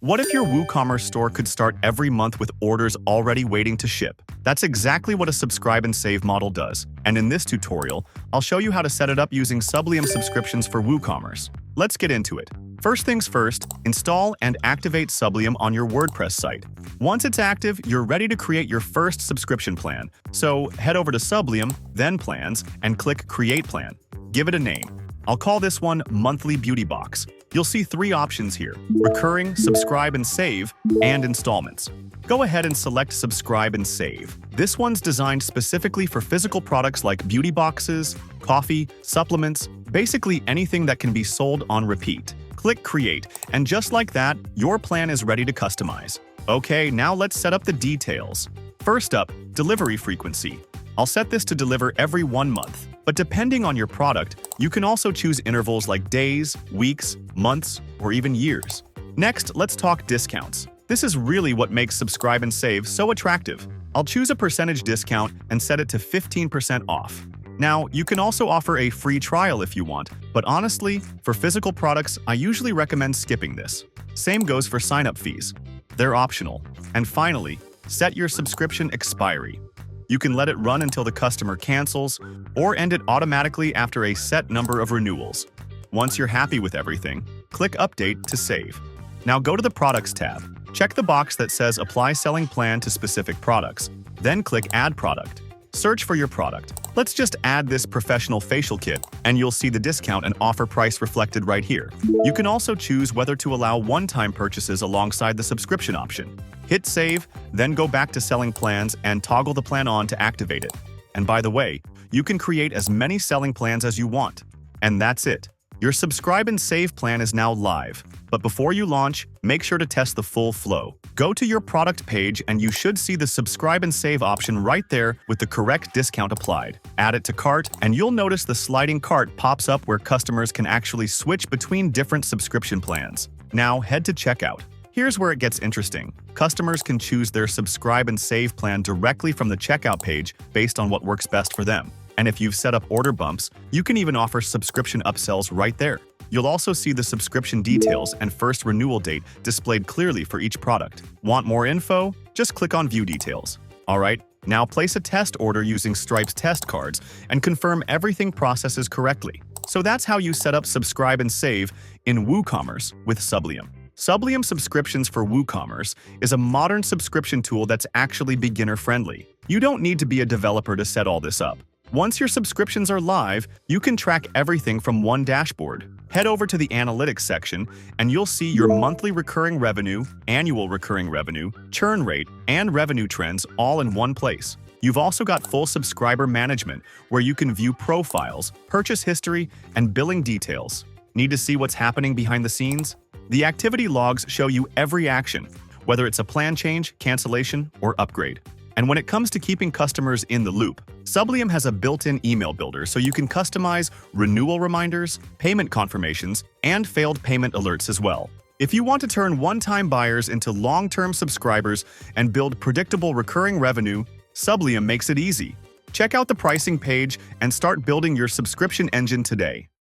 What if your WooCommerce store could start every month with orders already waiting to ship? That's exactly what a subscribe and save model does. And in this tutorial, I'll show you how to set it up using Sublium subscriptions for WooCommerce. Let's get into it. First things first, install and activate Sublium on your WordPress site. Once it's active, you're ready to create your first subscription plan. So head over to Sublium, then Plans, and click Create Plan. Give it a name. I'll call this one Monthly Beauty Box. You'll see three options here: recurring, subscribe and save, and installments. Go ahead and select subscribe and save. This one's designed specifically for physical products like beauty boxes, coffee, supplements, basically anything that can be sold on repeat. Click create, and just like that, your plan is ready to customize. Okay, now let's set up the details. First up, delivery frequency. I'll set this to deliver every 1 month, but depending on your product, you can also choose intervals like days, weeks, months, or even years. Next, let's talk discounts. This is really what makes subscribe and save so attractive. I'll choose a percentage discount and set it to 15% off. Now, you can also offer a free trial if you want, but honestly, for physical products, I usually recommend skipping this. Same goes for sign-up fees. They're optional. And finally, set your subscription expiry. You can let it run until the customer cancels or end it automatically after a set number of renewals. Once you're happy with everything, click Update to save. Now go to the Products tab. Check the box that says Apply Selling Plan to specific products. Then click Add Product. Search for your product. Let's just add this professional facial kit, and you'll see the discount and offer price reflected right here. You can also choose whether to allow one-time purchases alongside the subscription option. Hit save, then go back to selling plans and toggle the plan on to activate it. And by the way, you can create as many selling plans as you want. And that's it. Your subscribe and save plan is now live. But before you launch, make sure to test the full flow. Go to your product page and you should see the subscribe and save option right there with the correct discount applied. Add it to cart and you'll notice the sliding cart pops up where customers can actually switch between different subscription plans. Now head to checkout. Here's where it gets interesting. Customers can choose their subscribe and save plan directly from the checkout page based on what works best for them. And if you've set up order bumps, you can even offer subscription upsells right there. You'll also see the subscription details and first renewal date displayed clearly for each product. Want more info? Just click on View Details. Alright, now place a test order using Stripe's test cards and confirm everything processes correctly. So that's how you set up subscribe and save in WooCommerce with Sublium. Sublium Subscriptions for WooCommerce is a modern subscription tool that's actually beginner-friendly. You don't need to be a developer to set all this up. Once your subscriptions are live, you can track everything from one dashboard. Head over to the Analytics section, and you'll see your monthly recurring revenue, annual recurring revenue, churn rate, and revenue trends all in one place. You've also got full subscriber management, where you can view profiles, purchase history, and billing details. Need to see what's happening behind the scenes? The activity logs show you every action, whether it's a plan change, cancellation, or upgrade. And when it comes to keeping customers in the loop, Sublium has a built-in email builder so you can customize renewal reminders, payment confirmations, and failed payment alerts as well. If you want to turn one-time buyers into long-term subscribers and build predictable recurring revenue, Sublium makes it easy. Check out the pricing page and start building your subscription engine today.